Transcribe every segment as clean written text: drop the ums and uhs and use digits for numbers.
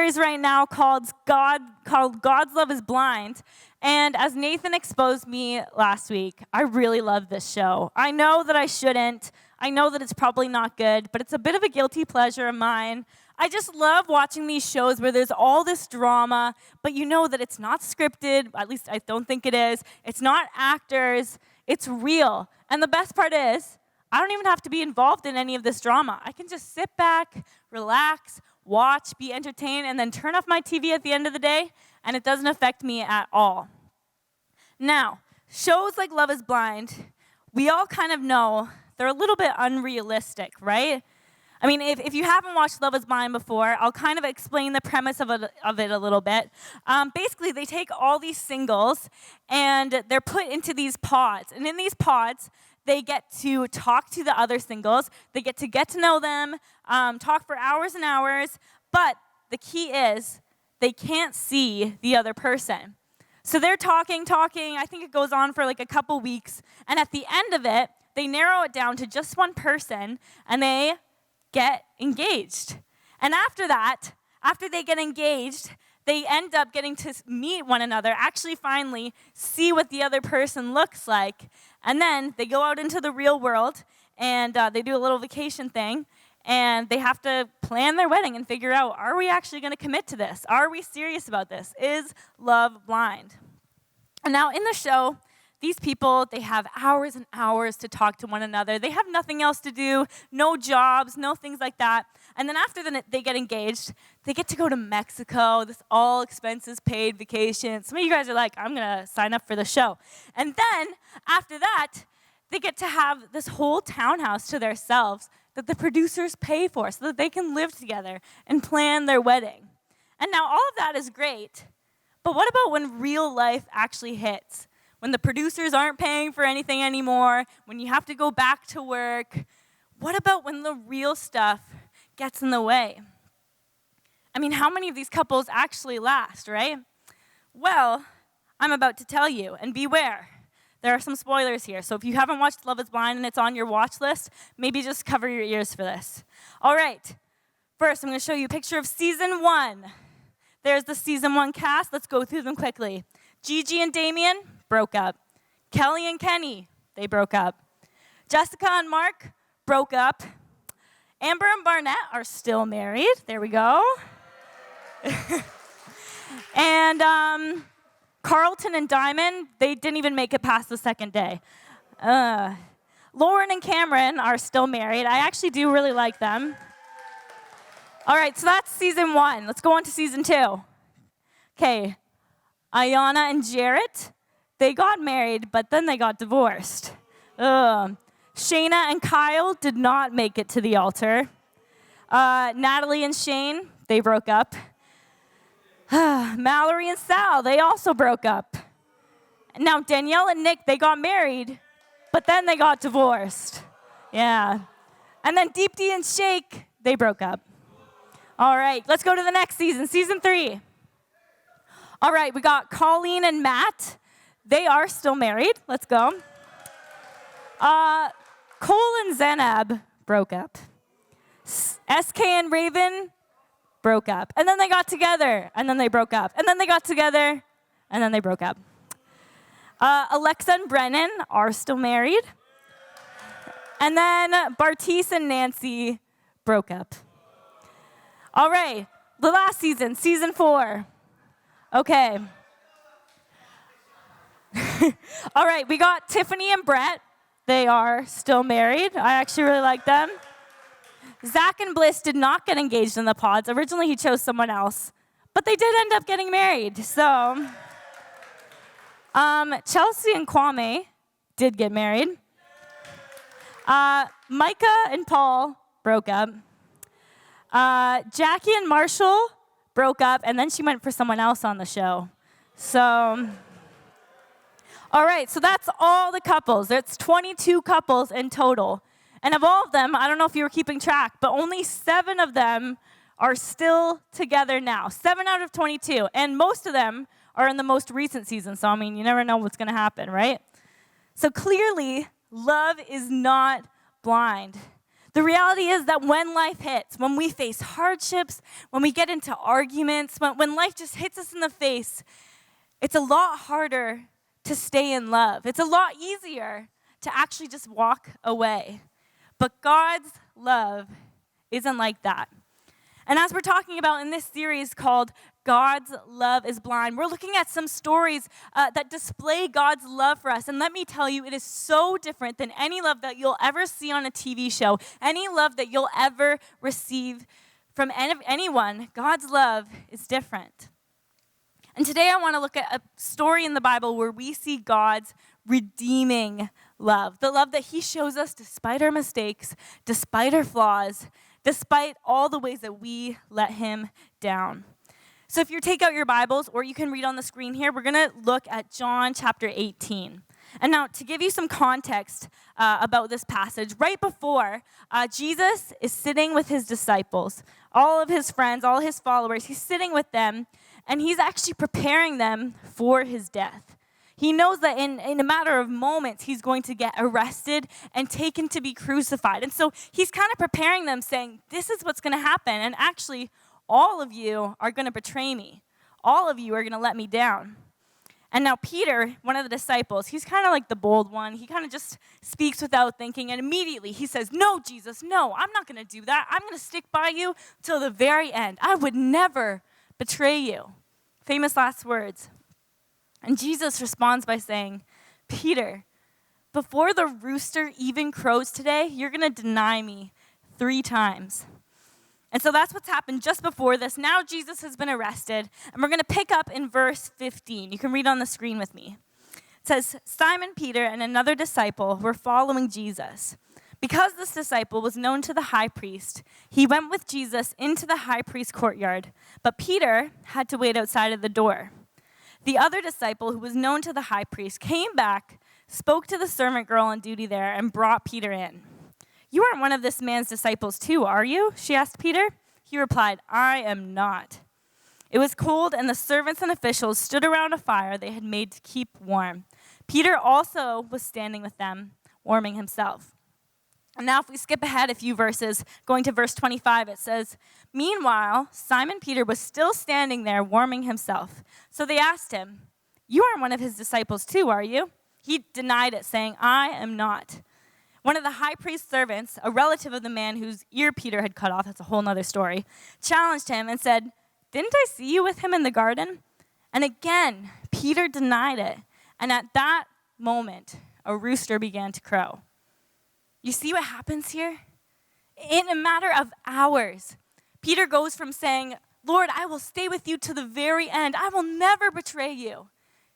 series right now called God's Love is Blind. And as Nathan exposed me last week, I really love this show. I know that I shouldn't. I know that it's probably not good, but it's a bit of a guilty pleasure of mine. I just love watching these shows where there's all this drama, but you know that it's not scripted. At least I don't think it is. It's not actors. It's real. And the best part is, I don't even have to be involved in any of this drama. I can just sit back, relax, watch, be entertained, and then turn off my TV at the end of the day, and it doesn't affect me at all. Now, shows like Love is Blind, we all kind of know they're a little bit unrealistic, right? I mean, if you haven't watched Love is Blind before, I'll kind of explain the premise of it a little bit. Basically, they take all these singles, and they're put into these pods. And in these pods, they get to talk to the other singles. They get to know them, talk for hours and hours. But the key is they can't see the other person. So they're talking. I think it goes on for like a couple weeks. And at the end of it, they narrow it down to just one person, and they get engaged. And after that, after they get engaged, they end up getting to meet one another, actually finally see what the other person looks like. And then they go out into the real world, and they do a little vacation thing, and they have to plan their wedding and figure out, are we actually going to commit to this? Are we serious about this? Is love blind? And now in the show, these people, they have hours and hours to talk to one another. They have nothing else to do, no jobs, no things like that. And then after they get engaged, they get to go to Mexico, this all expenses paid vacation. Some of you guys are like, I'm going to sign up for the show. And then after that, they get to have this whole townhouse to themselves that the producers pay for so that they can live together and plan their wedding. And now all of that is great, but what about when real life actually hits? When the producers aren't paying for anything anymore, when you have to go back to work, what about when the real stuff gets in the way? I mean, how many of these couples actually last, right? Well, I'm about to tell you, and beware. There are some spoilers here, so if you haven't watched Love is Blind and it's on your watch list, maybe just cover your ears for this. All right, first I'm going to show you a picture of season 1. There's the season 1 cast. Let's go through them quickly. Gigi and Damien broke up. Kelly and Kenny, they broke up. Jessica and Mark broke up. Amber and Barnett are still married. There we go. And Carlton and Diamond, they didn't even make it past the second day. Lauren and Cameron are still married. I actually do really like them. All right, so that's season 1. Let's go on to season 2. Okay, Ayana and Jarrett, they got married, but then they got divorced. Shayna and Kyle did not make it to the altar. Natalie and Shane, they broke up. Mallory and Sal, they also broke up. Now Danielle and Nick, they got married, but then they got divorced. Yeah. And then Deepti and Shake, they broke up. All right, let's go to the next season, season 3. All right, we got Colleen and Matt. They are still married. Let's go. Cole and Zenab broke up. SK and Raven broke up. And then they got together, and then they broke up. And then they got together, and then they broke up. Alexa and Brennan are still married. And then Bartice and Nancy broke up. All right, the last season, season 4. Okay. All right, we got Tiffany and Brett. They are still married. I actually really like them. Zach and Bliss did not get engaged in the pods. Originally, he chose someone else, but they did end up getting married. So, Chelsea and Kwame did get married. Micah and Paul broke up. Jackie and Marshall broke up, and then she went for someone else on the show. So, all right, so that's all the couples. That's 22 couples in total. And of all of them, I don't know if you were keeping track, but only 7 of them are still together now. 7 out of 22. And most of them are in the most recent season. So, I mean, you never know what's going to happen, right? So clearly, love is not blind. The reality is that when life hits, when we face hardships, when we get into arguments, when life just hits us in the face, it's a lot harder to stay in love. It's a lot easier to actually just walk away. But God's love isn't like that. And as we're talking about in this series called God's Love is Blind, we're looking at some stories that display God's love for us. And let me tell you, it is so different than any love that you'll ever see on a TV show, any love that you'll ever receive from anyone. God's love is different. And today I want to look at a story in the Bible where we see God's redeeming love, the love that he shows us despite our mistakes, despite our flaws, despite all the ways that we let him down. So if you take out your Bibles, or you can read on the screen here, we're going to look at John chapter 18. And now, to give you some context about this passage, right before, Jesus is sitting with his disciples, all of his friends, all his followers. He's sitting with them, and he's actually preparing them for his death. He knows that in a matter of moments, he's going to get arrested and taken to be crucified. And so he's kind of preparing them, saying, this is what's going to happen. And actually, all of you are going to betray me. All of you are going to let me down. And now Peter, one of the disciples, he's kind of like the bold one. He kind of just speaks without thinking. And immediately he says, no, Jesus, no, I'm not going to do that. I'm going to stick by you till the very end. I would never betray you. Famous last words. And Jesus responds by saying, Peter, before the rooster even crows today, you're going to deny me 3 times. And so that's what's happened just before this. Now Jesus has been arrested, and we're going to pick up in verse 15. You can read on the screen with me. It says, Simon Peter and another disciple were following Jesus. Because this disciple was known to the high priest, he went with Jesus into the high priest's courtyard, but Peter had to wait outside of the door. The other disciple, who was known to the high priest, came back, spoke to the servant girl on duty there, and brought Peter in. You aren't one of this man's disciples too, are you? She asked Peter. He replied, I am not. It was cold, and the servants and officials stood around a fire they had made to keep warm. Peter also was standing with them, warming himself. And now if we skip ahead a few verses, going to verse 25, it says, Meanwhile, Simon Peter was still standing there warming himself. So they asked him, You aren't one of his disciples too, are you? He denied it, saying, I am not. One of the high priest's servants, a relative of the man whose ear Peter had cut off, that's a whole other story, challenged him and said, Didn't I see you with him in the garden? And again, Peter denied it. And at that moment, a rooster began to crow. You see what happens here? In a matter of hours, Peter goes from saying, Lord, I will stay with you to the very end. I will never betray you.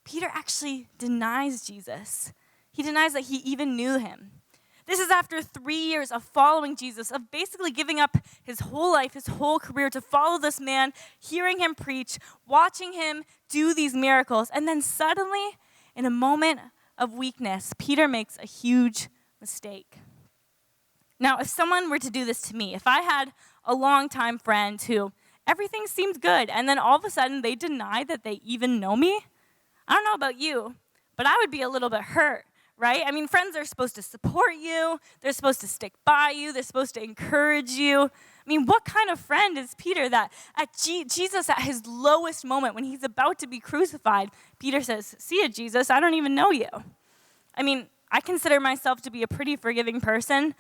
Peter actually denies Jesus. He denies that he even knew him. This is after 3 years of following Jesus, of basically giving up his whole life, his whole career to follow this man, hearing him preach, watching him do these miracles. And then suddenly, in a moment of weakness, Peter makes a huge mistake. Now, if someone were to do this to me, if I had a longtime friend who everything seemed good, and then all of a sudden they deny that they even know me, I don't know about you, but I would be a little bit hurt, right? I mean, friends are supposed to support you. They're supposed to stick by you. They're supposed to encourage you. I mean, what kind of friend is Peter that at Jesus at his lowest moment, when he's about to be crucified, Peter says, See ya, Jesus, I don't even know you. I mean, I consider myself to be a pretty forgiving person,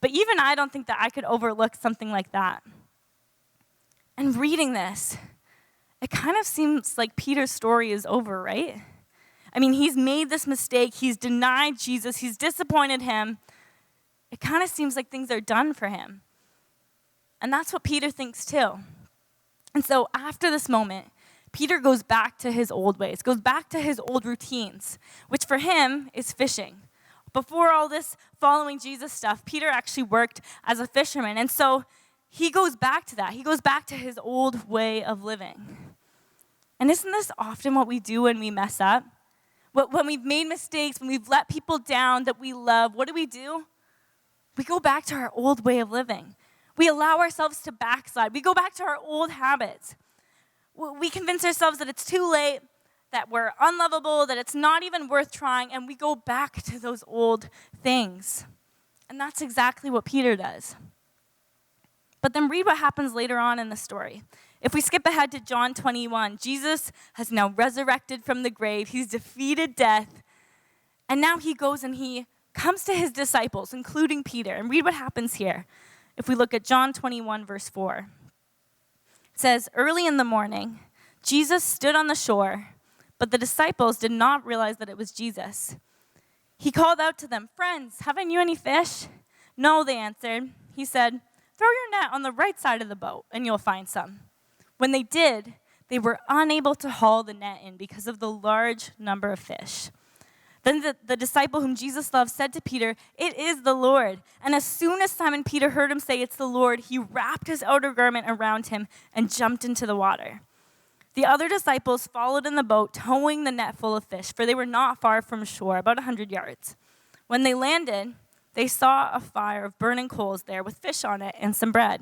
but even I don't think that I could overlook something like that. And reading this, it kind of seems like Peter's story is over, right? I mean, he's made this mistake. He's denied Jesus. He's disappointed him. It kind of seems like things are done for him. And that's what Peter thinks too. And so after this moment, Peter goes back to his old ways, goes back to his old routines, which for him is fishing. Before all this following Jesus stuff, Peter actually worked as a fisherman. And so he goes back to that. He goes back to his old way of living. And isn't this often what we do when we mess up? When we've made mistakes, when we've let people down that we love, what do? We go back to our old way of living. We allow ourselves to backslide. We go back to our old habits. We convince ourselves that it's too late, that we're unlovable, that it's not even worth trying, and we go back to those old things. And that's exactly what Peter does. But then read what happens later on in the story. If we skip ahead to John 21, Jesus has now resurrected from the grave. He's defeated death. And now he goes and he comes to his disciples, including Peter. And read what happens here. If we look at John 21, verse 4. It says, early in the morning, Jesus stood on the shore, but the disciples did not realize that it was Jesus. He called out to them, friends, haven't you any fish? No, they answered. He said, throw your net on the right side of the boat, and you'll find some. When they did, they were unable to haul the net in because of the large number of fish. Then the disciple whom Jesus loved said to Peter, it is the Lord. And as soon as Simon Peter heard him say, it's the Lord, he wrapped his outer garment around him and jumped into the water. The other disciples followed in the boat, towing the net full of fish, for they were not far from shore, about 100 yards. When they landed, they saw a fire of burning coals there with fish on it and some bread.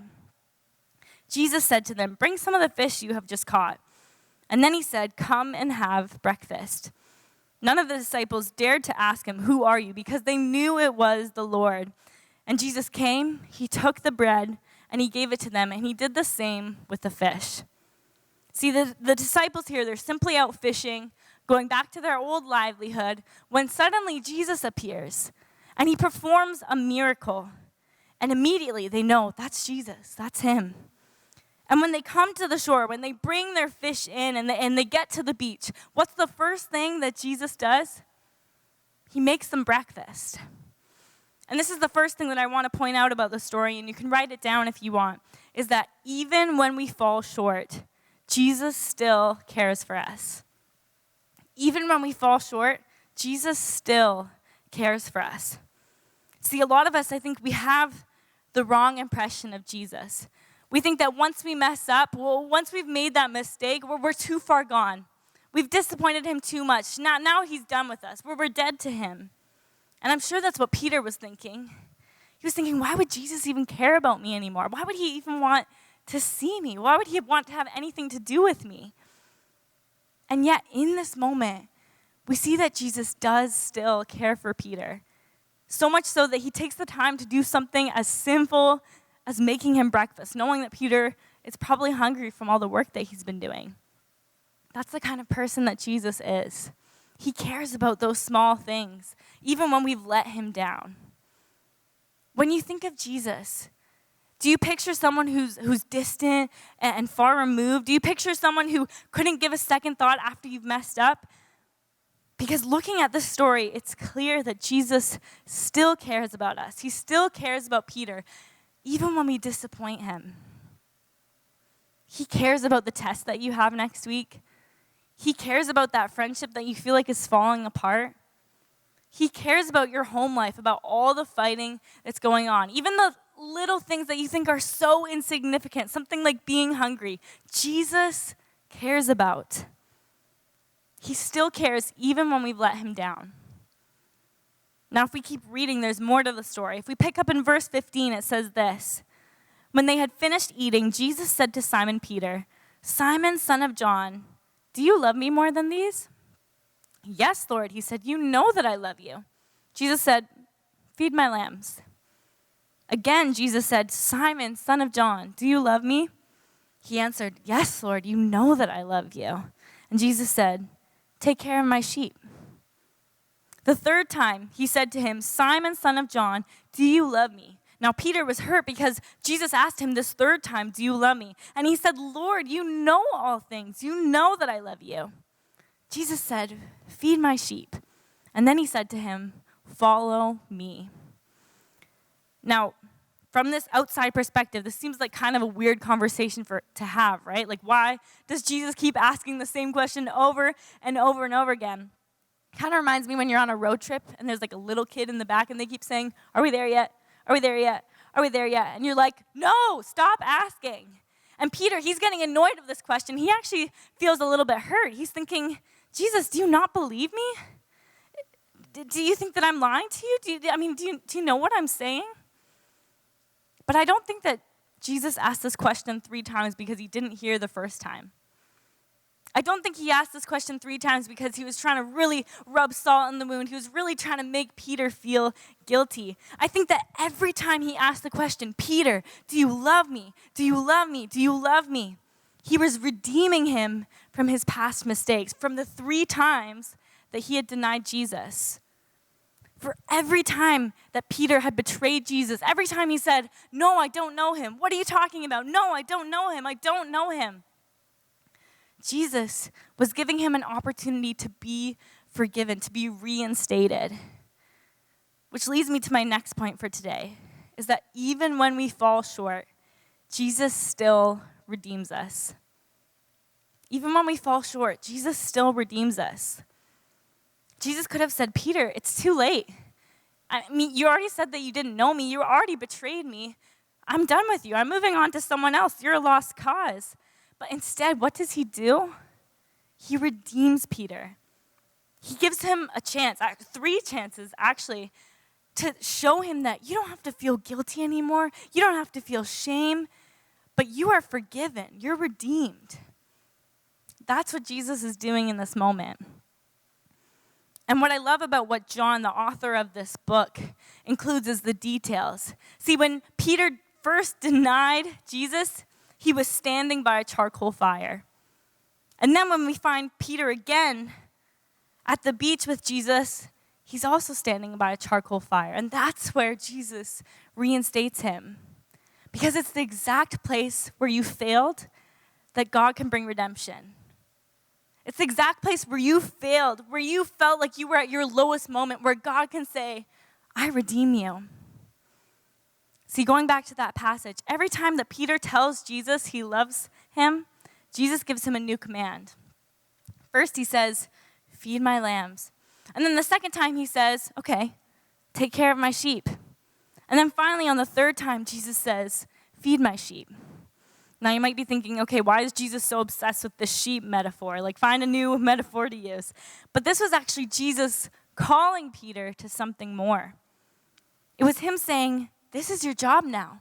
Jesus said to them, bring some of the fish you have just caught. And then he said, come and have breakfast. None of the disciples dared to ask him, who are you? Because they knew it was the Lord. And Jesus came, he took the bread, and he gave it to them, and he did the same with the fish. See, the disciples here, they're simply out fishing, going back to their old livelihood, when suddenly Jesus appears, and he performs a miracle. And immediately they know, that's Jesus, that's him. And when they come to the shore, when they bring their fish in and they get to the beach, what's the first thing that Jesus does? He makes them breakfast. And this is the first thing that I want to point out about the story, and you can write it down if you want, is that even when we fall short, Jesus still cares for us. Even when we fall short, Jesus still cares for us. See, a lot of us, I think we have the wrong impression of Jesus. We think that once we mess up, once we've made that mistake, we're too far gone. We've disappointed him too much. Now he's done with us. We're dead to him. And I'm sure that's what Peter was thinking. He was thinking, why would Jesus even care about me anymore? Why would he even want to see me? Why would he want to have anything to do with me? And yet, in this moment, we see that Jesus does still care for Peter. So much so that he takes the time to do something as simple as making him breakfast, knowing that Peter is probably hungry from all the work that he's been doing. That's the kind of person that Jesus is. He cares about those small things, even when we've let him down. When you think of Jesus, do you picture someone who's distant and far removed? Do you picture someone who couldn't give a second thought after you've messed up? Because looking at this story, it's clear that Jesus still cares about us. He still cares about Peter, even when we disappoint him. He cares about the test that you have next week. He cares about that friendship that you feel like is falling apart. He cares about your home life, about all the fighting that's going on. Even the little things that you think are so insignificant, something like being hungry, Jesus cares about. He still cares even when we've let him down. Now, if we keep reading, there's more to the story. If we pick up in verse 15, it says this. When they had finished eating, Jesus said to Simon Peter, Simon, son of John, do you love me more than these? Yes, Lord, he said, you know that I love you. Jesus said, feed my lambs. Again, Jesus said, Simon, son of John, do you love me? He answered, yes, Lord, you know that I love you. And Jesus said, take care of my sheep. The third time, he said to him, Simon, son of John, do you love me? Now, Peter was hurt because Jesus asked him this third time, do you love me? And he said, Lord, you know all things. You know that I love you. Jesus said, feed my sheep. And then he said to him, follow me. Now, from this outside perspective, this seems like kind of a weird conversation to have, right? Like, why does Jesus keep asking the same question over and over and over again? Kind of reminds me when you're on a road trip and there's like a little kid in the back and they keep saying, are we there yet? Are we there yet? Are we there yet? And you're like, no, stop asking. And Peter, he's getting annoyed of this question. He actually feels a little bit hurt. He's thinking, Jesus, do you not believe me? Do you think that I'm lying to you? Do you know what I'm saying? But I don't think that Jesus asked this question 3 times because he didn't hear the first time. I don't think he asked this question 3 times because he was trying to really rub salt in the wound. He was really trying to make Peter feel guilty. I think that every time he asked the question, Peter, do you love me? Do you love me? Do you love me? He was redeeming him from his past mistakes, from the 3 times that he had denied Jesus. For every time that Peter had betrayed Jesus, every time he said, no, I don't know him. What are you talking about? No, I don't know him. I don't know him. Jesus was giving him an opportunity to be forgiven, to be reinstated. Which leads me to my next point for today, is that even when we fall short, Jesus still redeems us. Even when we fall short, Jesus still redeems us. Jesus could have said, Peter, it's too late. I mean, you already said that you didn't know me. You already betrayed me. I'm done with you. I'm moving on to someone else. You're a lost cause. But instead, what does he do? He redeems Peter. He gives him a chance, 3 chances actually, to show him that you don't have to feel guilty anymore. You don't have to feel shame, but you are forgiven. You're redeemed. That's what Jesus is doing in this moment. And what I love about what John, the author of this book, includes is the details. See, when Peter first denied Jesus, he was standing by a charcoal fire. And then when we find Peter again at the beach with Jesus, he's also standing by a charcoal fire. And that's where Jesus reinstates him. Because it's the exact place where you failed that God can bring redemption. It's the exact place where you failed, where you felt like you were at your lowest moment, where God can say, I redeem you. See, going back to that passage, every time that Peter tells Jesus he loves him, Jesus gives him a new command. First he says, feed my lambs. And then the second time he says, okay, take care of my sheep. And then finally on the 3rd time, Jesus says, feed my sheep. Now you might be thinking, okay, why is Jesus so obsessed with the sheep metaphor? Like, find a new metaphor to use. But this was actually Jesus calling Peter to something more. It was him saying, this is your job now.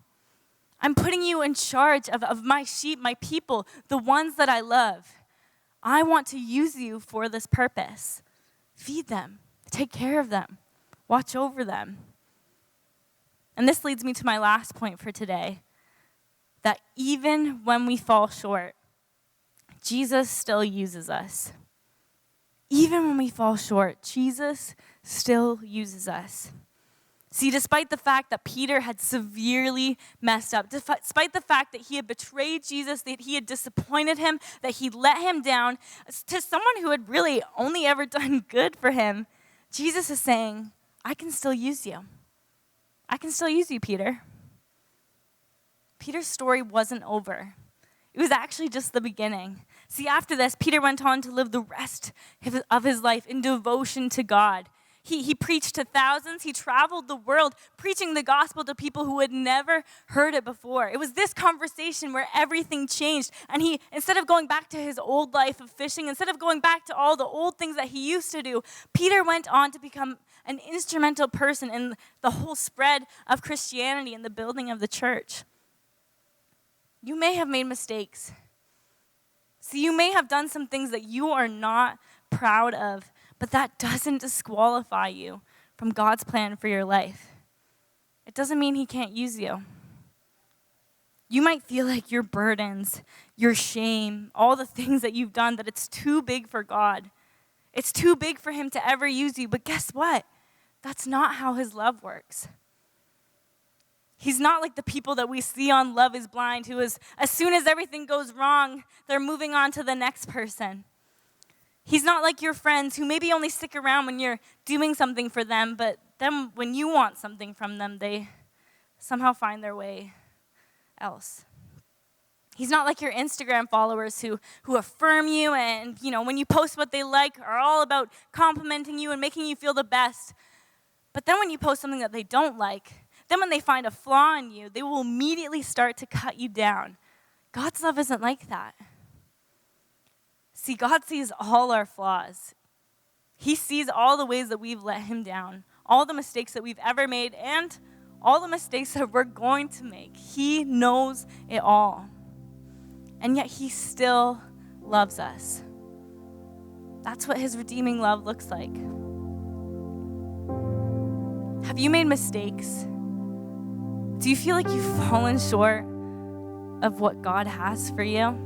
I'm putting you in charge of my sheep, my people, the ones that I love. I want to use you for this purpose. Feed them. Take care of them. Watch over them. And this leads me to my last point for today, that even when we fall short, Jesus still uses us. Even when we fall short, Jesus still uses us. See, despite the fact that Peter had severely messed up, despite the fact that he had betrayed Jesus, that he had disappointed him, that he let him down, to someone who had really only ever done good for him, Jesus is saying, I can still use you. I can still use you, Peter. Peter's story wasn't over. It was actually just the beginning. See, after this, Peter went on to live the rest of his life in devotion to God. He preached to thousands. He traveled the world preaching the gospel to people who had never heard it before. It was this conversation where everything changed. And he, instead of going back to his old life of fishing, instead of going back to all the old things that he used to do, Peter went on to become an instrumental person in the whole spread of Christianity and the building of the church. You may have made mistakes. See, you may have done some things that you are not proud of, but that doesn't disqualify you from God's plan for your life. It doesn't mean he can't use you. You might feel like your burdens, your shame, all the things that you've done, that it's too big for God. It's too big for him to ever use you. But guess what? That's not how his love works. He's not like the people that we see on Love is Blind, who is, as soon as everything goes wrong, they're moving on to the next person. He's not like your friends who maybe only stick around when you're doing something for them, but then when you want something from them, they somehow find their way else. He's not like your Instagram followers who affirm you and, when you post what they like, are all about complimenting you and making you feel the best. But then when you post something that they don't like, then when they find a flaw in you, they will immediately start to cut you down. God's love isn't like that. See, God sees all our flaws. He sees all the ways that we've let him down, all the mistakes that we've ever made, and all the mistakes that we're going to make. He knows it all. And yet he still loves us. That's what his redeeming love looks like. Have you made mistakes? Do you feel like you've fallen short of what God has for you?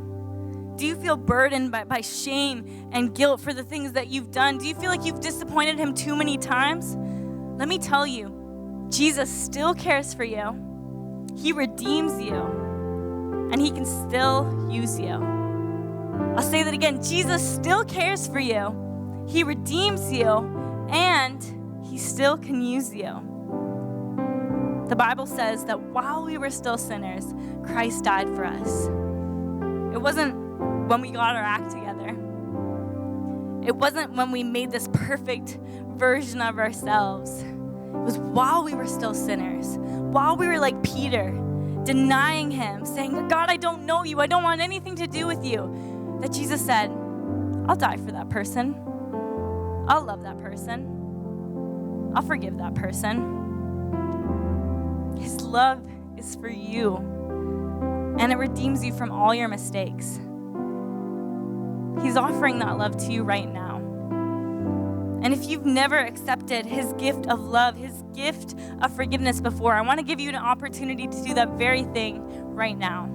Do you feel burdened by shame and guilt for the things that you've done? Do you feel like you've disappointed him too many times? Let me tell you, Jesus still cares for you. He redeems you, and he can still use you. I'll say that again. Jesus still cares for you. He redeems you, and he still can use you. The Bible says that while we were still sinners, Christ died for us. It wasn't when we got our act together. It wasn't when we made this perfect version of ourselves. It was while we were still sinners, while we were like Peter, denying him, saying, God, I don't know you. I don't want anything to do with you. That Jesus said, I'll die for that person. I'll love that person. I'll forgive that person. His love is for you, and it redeems you from all your mistakes. He's offering that love to you right now. And if you've never accepted his gift of love, his gift of forgiveness before, I want to give you an opportunity to do that very thing right now.